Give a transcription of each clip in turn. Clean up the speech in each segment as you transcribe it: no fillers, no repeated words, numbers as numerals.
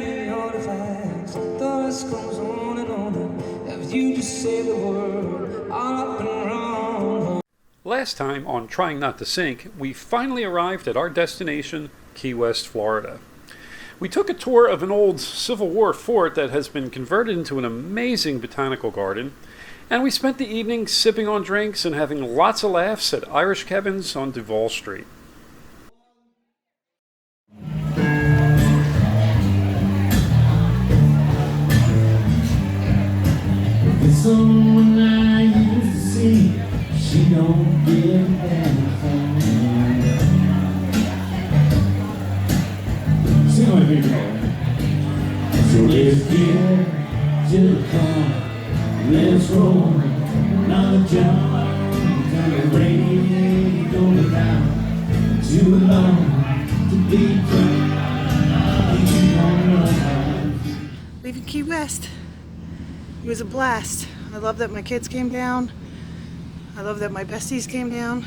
carry all the facts. The list goes on and on. If you just say the word, all up and wrong. Last time on Trying Not to Sink, we finally arrived at our destination, Key West, Florida. We took a tour of an old Civil War fort that has been converted into an amazing botanical garden, and we spent the evening sipping on drinks and having lots of laughs at Irish Kevin's on Duval Street. Someone I used to see, she don't give anything. Sing with me, so let's get to the car, let's roll, another jump, till the rain goes down, too long to be dry. Leaving Key West. It was a blast. I love that my kids came down. I love that my besties came down.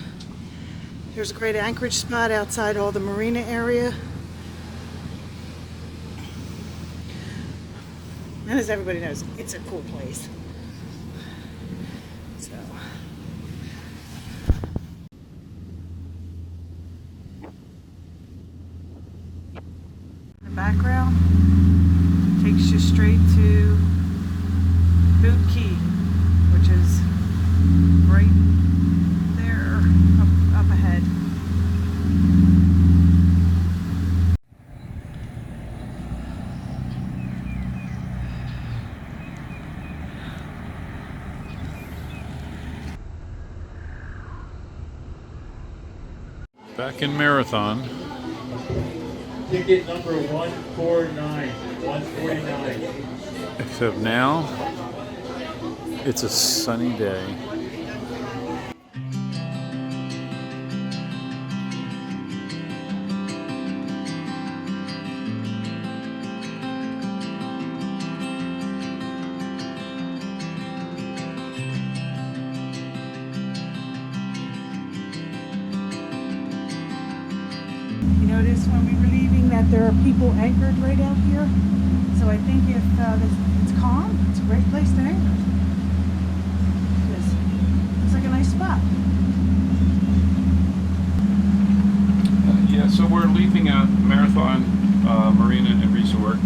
There's a great anchorage spot outside all the marina area. And as everybody knows, it's a cool place. So. The background takes you straight to Boot Key, which is right there up ahead. Back in Marathon. Ticket number 149. Except now, it's a sunny day. You notice when we were leaving that there are people anchored right out here. So I think if it's calm, it's a great place to anchor. It's like a nice spot. Yeah, so we're leaving Marathon Marina and Resort,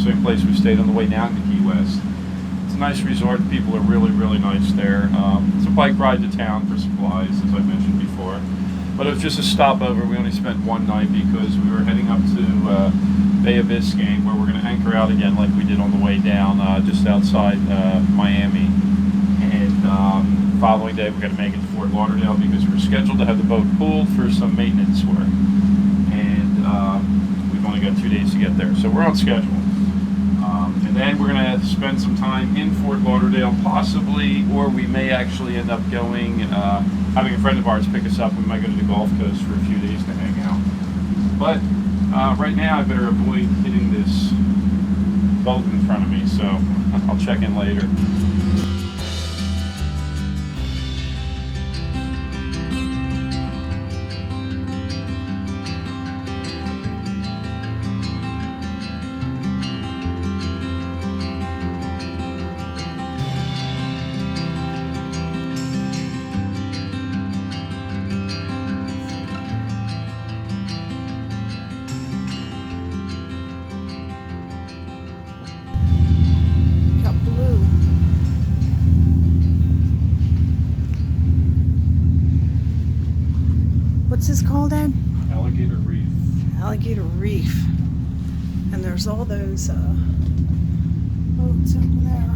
same place we stayed on the way down to Key West. It's a nice resort. The people are really, really nice there. It's a bike ride to town for supplies, as I mentioned before. But it was just a stopover. We only spent one night because we were heading up to Bay of Biscayne, where we're going to anchor out again like we did on the way down, just outside Miami. And the following day we're going to make it to Fort Lauderdale because we're scheduled to have the boat pulled for some maintenance work. And we've only got 2 days to get there, so we're on schedule. And then we're going to spend some time in Fort Lauderdale, possibly, or we may actually end up going, having a friend of ours pick us up. We might go to the Gulf Coast for a few days to hang out. But right now I better avoid hitting this boat in front of me, so I'll check in later. What's this called, Ed? Alligator Reef. Alligator Reef. And there's all those boats over there.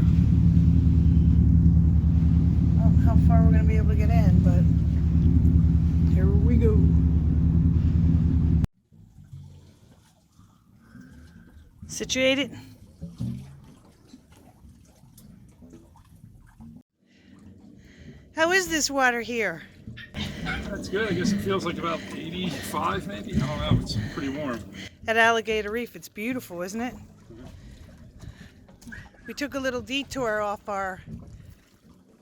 I don't know how far we're going to be able to get in, but here we go. Situated? How is this water here? That's good. I guess it feels like about 85 maybe. I don't know. It's pretty warm. At Alligator Reef, it's beautiful, isn't it? We took a little detour off our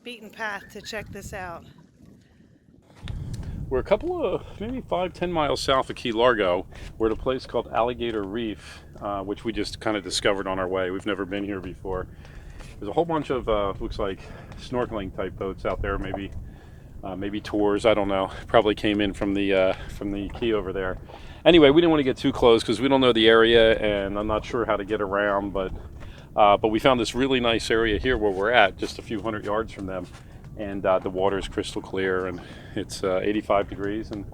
beaten path to check this out. We're a couple of, maybe 5-10 miles south of Key Largo. We're at a place called Alligator Reef. which we just kind of discovered on our way. We've never been here before. There's a whole bunch of looks like snorkeling type boats out there, maybe tours. I don't know. Probably came in from the quay over there. Anyway, we didn't want to get too close because we don't know the area, and I'm not sure how to get around. But we found this really nice area here where we're at, just a few hundred yards from them, and the water is crystal clear, and it's 85 degrees, and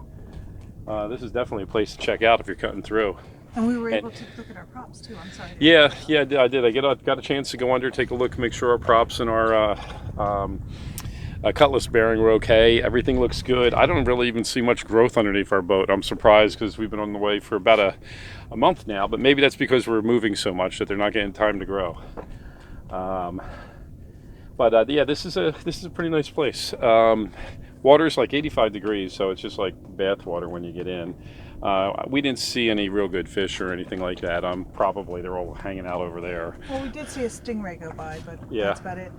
this is definitely a place to check out if you're cutting through. And we were able to look at our props too. I'm sorry. Yeah, I did. I got a chance to go under, take a look, make sure our props and our cutlass bearing were okay. Everything looks good. I don't really even see much growth underneath our boat. I'm surprised because we've been on the way for about a month now, but maybe that's because we're moving so much that they're not getting time to grow. Yeah, this is a pretty nice place. Water's like 85 degrees, so it's just like bath water when you get in. We didn't see any real good fish or anything like that. Probably they're all hanging out over there. Well, we did see a stingray go by, but Yeah. that's about it.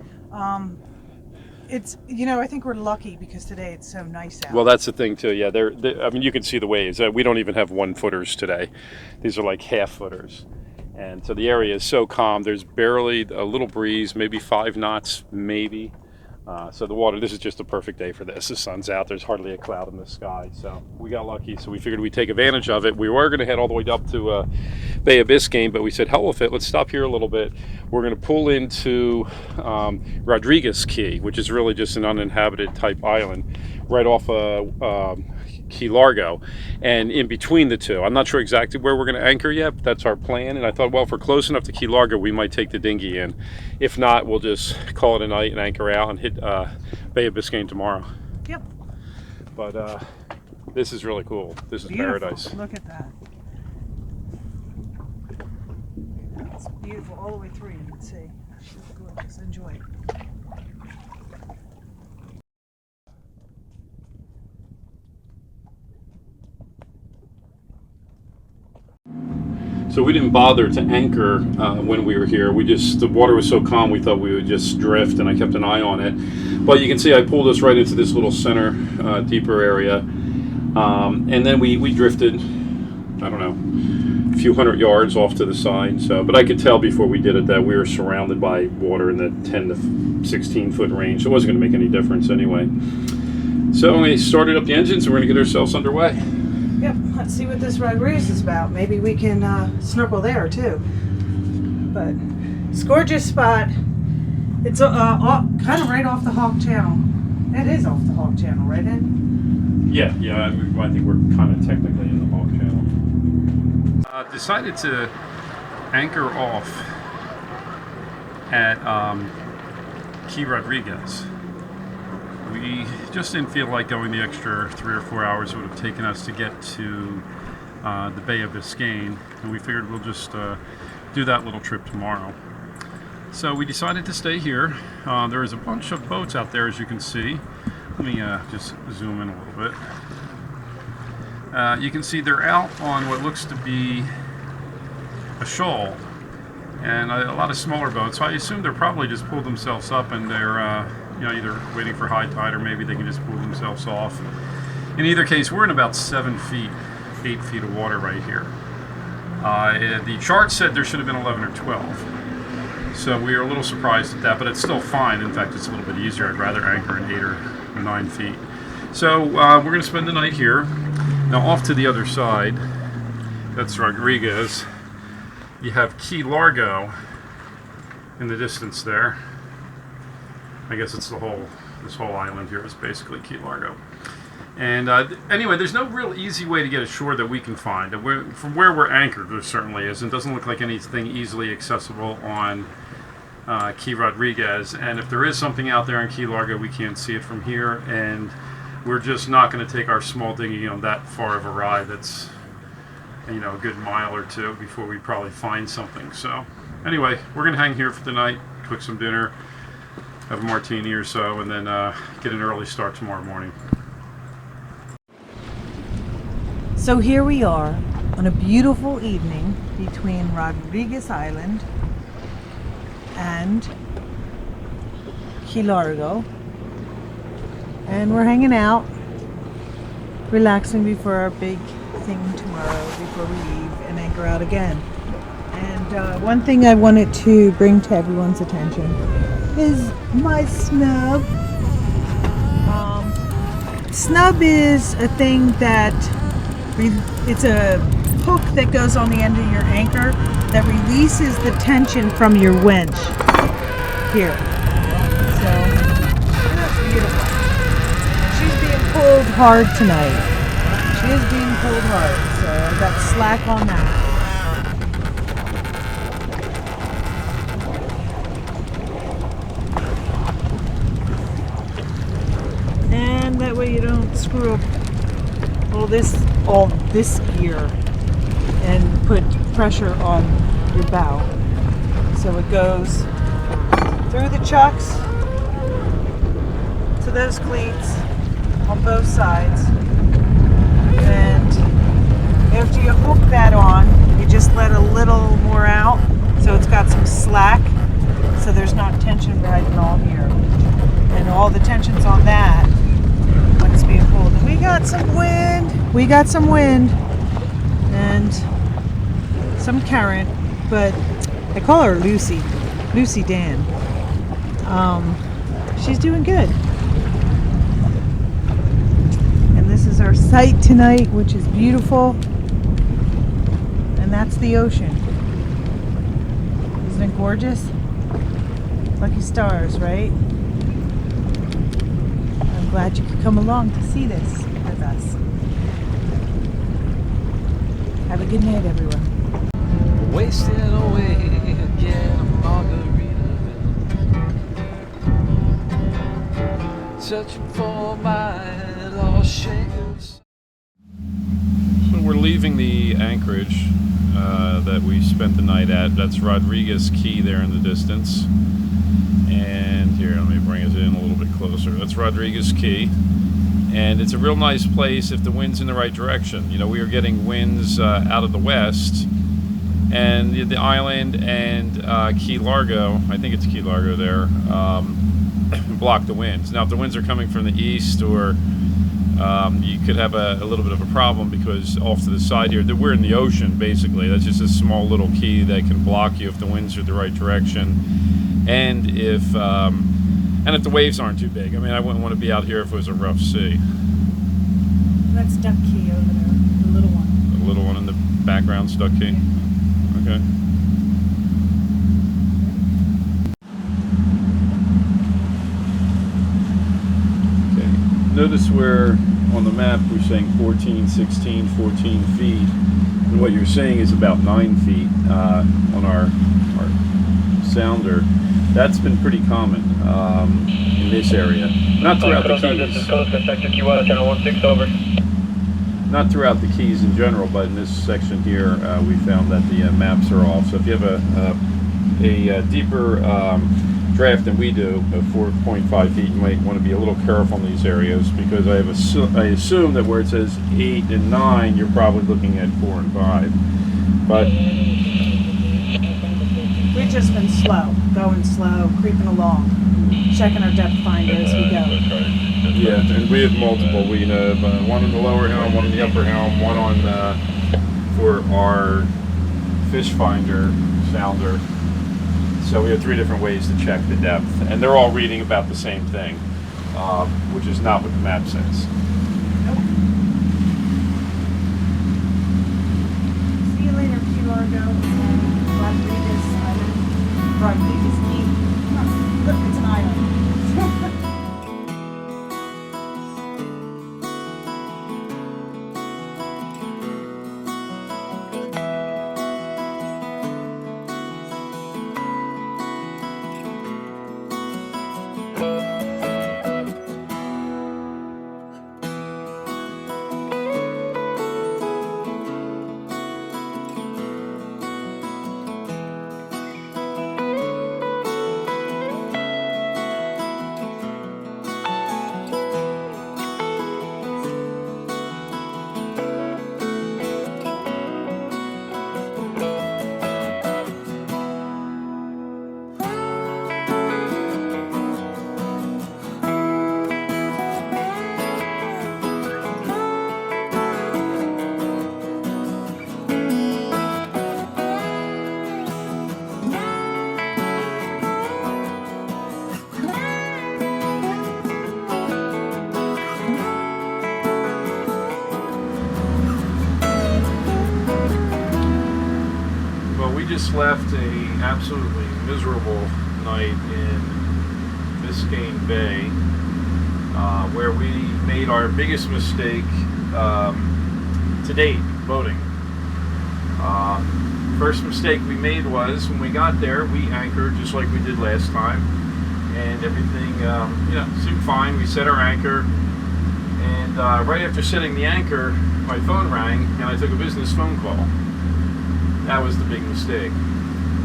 It's, I think we're lucky because today it's so nice out. Well, that's the thing too. Yeah, I mean, you can see the waves. We don't even have 1 footers today. These are like half footers, and so the area is so calm. There's barely a little breeze, maybe 5 knots, maybe. So the water. This is just a perfect day for this. The sun's out. There's hardly a cloud in the sky. So we got lucky. So we figured we'd take advantage of it. We were going to head all the way up to Bay of Biscayne, but we said, hell with it. Let's stop here a little bit. We're going to pull into Rodriguez Key, which is really just an uninhabited type island right off Key Largo, and in between the two. I'm not sure exactly where we're going to anchor yet, but that's our plan. And I thought, well, if we're close enough to Key Largo, we might take the dinghy in. If not, we'll just call it a night and anchor out and hit Bay of Biscayne tomorrow. Yep. But this is really cool. This is Beautiful. paradise. Look at that. It's beautiful all the way through. You can see. It's gorgeous. Enjoy it. So we didn't bother to anchor when we were here. The water was so calm, we thought we would just drift, and I kept an eye on it. But you can see I pulled us right into this little center, deeper area. And then we drifted, I don't know, a few hundred yards off to the side. But I could tell before we did it that we were surrounded by water in the 10 to 16 foot range. It wasn't going to make any difference anyway. So we started up the engines and we're going to get ourselves underway. Yep, let's see what this Rodriguez is about. Maybe we can snorkel there too. But it's a gorgeous spot. It's kind of right off the Hawk Channel. It is off the Hawk Channel, right, Ed? Yeah, I think we're kind of technically in the Hawk Channel. Decided to anchor off at Key Rodriguez. We just didn't feel like going the extra 3 or 4 hours it would have taken us to get to the Bay of Biscayne, and we figured we'll just do that little trip tomorrow. So we decided to stay here. There is a bunch of boats out there, as you can see. Let me just zoom in a little bit. You can see they're out on what looks to be a shoal, and a lot of smaller boats. So I assume they're probably just pulled themselves up and they're either waiting for high tide or maybe they can just pull themselves off. In either case, we're in about 7 feet, 8 feet of water right here. The chart said there should have been 11 or 12. So we are a little surprised at that, but it's still fine. In fact, it's a little bit easier. I'd rather anchor in 8 or 9 feet. So we're going to spend the night here. Now off to the other side, that's Rodriguez. You have Key Largo in the distance there. I guess it's this whole island here is basically Key Largo. And anyway, there's no real easy way to get ashore that we can find. From where we're anchored, there certainly isn't. It doesn't look like anything easily accessible on Key Rodriguez. And if there is something out there in Key Largo, we can't see it from here. And we're just not going to take our small dinghy on that far of a ride. That's a good mile or two before we probably find something. So anyway, we're going to hang here for the night, cook some dinner, have a martini or so, and then get an early start tomorrow morning. So here we are on a beautiful evening between Rodriguez Island and Key Largo, and we're hanging out, relaxing before our big thing tomorrow, before we leave and anchor out again. And one thing I wanted to bring to everyone's attention is my snub. Snub is a thing that it's a hook that goes on the end of your anchor that releases the tension from your winch here. So that's beautiful. She's being pulled hard tonight. She is being pulled hard, so I got slack on that. And that way you don't screw up all this gear and put pressure on your bow. So it goes through the chucks to those cleats on both sides. And after you hook that on, you just let a little more out so it's got some slack, so there's not tension riding all here. And all the tension's on that when it's being pulled. And we got some wind. We got some wind and some current, but I call her Lucy Dan. She's doing good. And this is our sight tonight, which is beautiful. And that's the ocean. Isn't it gorgeous? Lucky stars, right? I'm glad you could come along to see this with us. Have a good night, everyone. Wasting away again, Margaritaville, searching for my lost shingles. So we're leaving the anchorage that we spent the night at. That's Rodriguez Key there in the distance. And here, let me bring us in a little bit closer. That's Rodriguez Key. And it's a real nice place if the wind's in the right direction. You know, we are getting winds out of the west. And the island and Key Largo, I think it's Key Largo there, block the winds. Now, if the winds are coming from the east, or you could have a little bit of a problem because off to the side here, we're in the ocean, basically. That's just a small little key that can block you if the winds are the right direction. And if the waves aren't too big. I mean, I wouldn't want to be out here if it was a rough sea. That's Duck Key over there, the little one. The little one in the background, Duck Key? Yeah. Okay. Okay. Notice where on the map we're saying 14, 16, 14 feet. And what you're saying is about 9 feet on our sounder. That's been pretty common in this area. Not throughout the Keys. Not throughout the Keys in general, but in this section here, we found that the maps are off. So if you have a deeper draft than we do, of 4.5 feet, you might want to be a little careful in these areas, because I assume that where it says 8 and 9, you're probably looking at 4 and 5. But we've just been going slow, creeping along, checking our depth finder as we go. yeah, and we have multiple. We have one on the lower helm, one on the upper helm, one on for our fish finder sounder. So we have 3 different ways to check the depth, and they're all reading about the same thing, which is not what the map says. Nope. See you later, Key Largo. Rodriguez Key. Look, it's an island. left a absolutely miserable night in Biscayne Bay, where we made our biggest mistake to date boating. First mistake we made was when we got there, we anchored just like we did last time, and everything seemed fine. We set our anchor, and right after setting the anchor, my phone rang and I took a business phone call. That was the big mistake.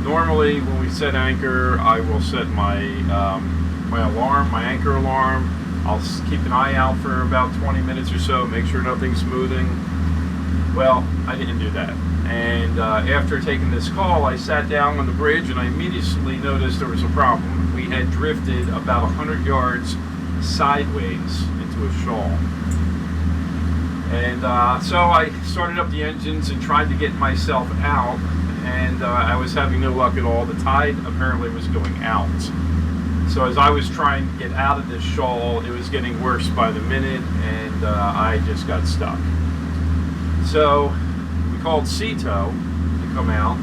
Normally when we set anchor, I will set my my alarm, my anchor alarm. I'll keep an eye out for about 20 minutes or so, make sure nothing's smoothing. Well, I didn't do that. And after taking this call, I sat down on the bridge and I immediately noticed there was a problem. We had drifted about 100 yards sideways into a shoal. And so I started up the engines and tried to get myself out, and I was having no luck at all. The tide apparently was going out. So as I was trying to get out of this shoal, it was getting worse by the minute, and I just got stuck. So we called Seatow to come out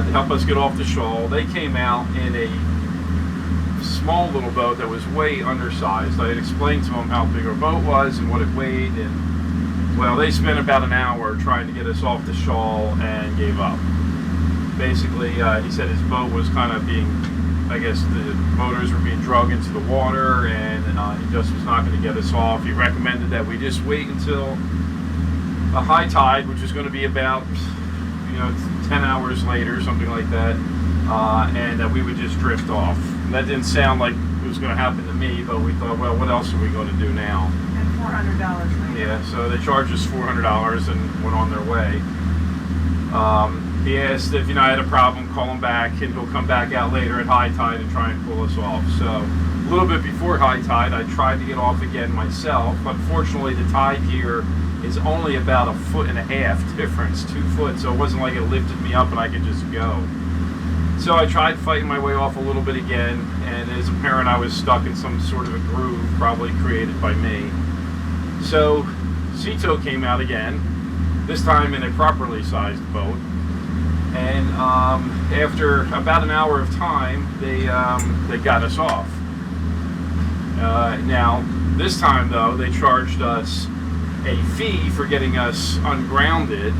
to help us get off the shoal. They came out in a small little boat that was way undersized. I had explained to them how big our boat was and what it weighed, and well, they spent about an hour trying to get us off the shoal and gave up. Basically, he said his boat was kind of being, I guess the motors were being dragged into the water, and he just was not going to get us off. He recommended that we just wait until a high tide, which was going to be about 10 hours later, something like that, and that we would just drift off. And that didn't sound like it was going to happen to me, but we thought, well, what else are we going to do now? And $400 later. Yeah, so they charged us $400 and went on their way. He asked if I had a problem, call him back, and he'll come back out later at high tide and try and pull us off. So a little bit before high tide, I tried to get off again myself. Unfortunately, the tide here is only about 1.5 feet difference, 2 foot, so it wasn't like it lifted me up and I could just go. So I tried fighting my way off a little bit again, and as apparent I was stuck in some sort of a groove probably created by me. So Seatow came out again, this time in a properly sized boat, and after about an hour of time, they got us off. Now, this time though, they charged us a fee for getting us ungrounded,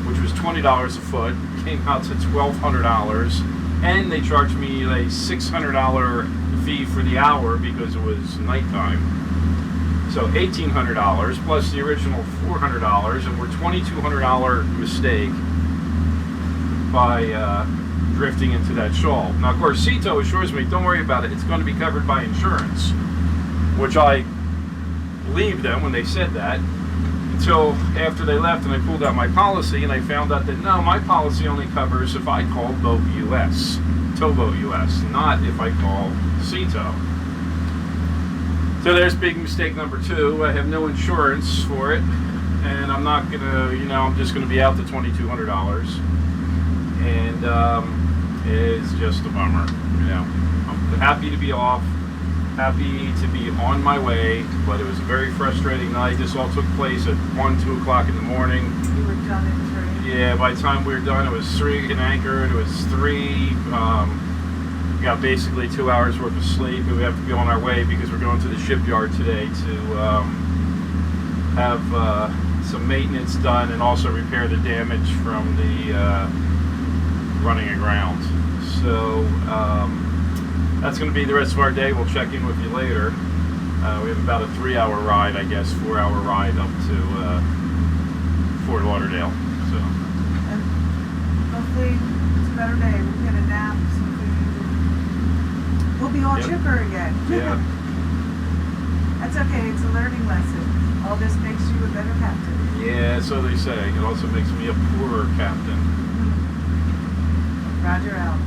which was $20 a foot, came out to $1,200, and they charged me a $600 fee for the hour because it was nighttime. So $1,800 plus the original $400, and we're $2,200 mistake by drifting into that shoal. Now, of course, Seatow assures me, don't worry about it, it's going to be covered by insurance, which I believed them when they said that, until after they left and I pulled out my policy and I found out that no, my policy only covers if I call Boat US, Towboat US, not if I call Seatow. So there's big mistake number 2. I have no insurance for it, and I'm not gonna, I'm just gonna be out to $2,200, and it's just a bummer. I'm happy to be off, happy to be on my way, but it was a very frustrating night. This all took place at 1, 2 o'clock in the morning. You were done at 3. Yeah, by the time we were done, it was 3 and anchored. It was 3. We got basically 2 hours worth of sleep, and we have to be on our way because we're going to the shipyard today to have some maintenance done and also repair the damage from the running aground. So that's going to be the rest of our day. We'll check in with you later. We have about a 3-hour ride, I guess, 4-hour ride up to Fort Lauderdale. So And hopefully it's a better day. We'll get a nap, some food. We'll be all chipper again. Yeah. That's okay. It's a learning lesson. All this makes you a better captain. Yeah, so they say. It also makes me a poorer captain. Roger out.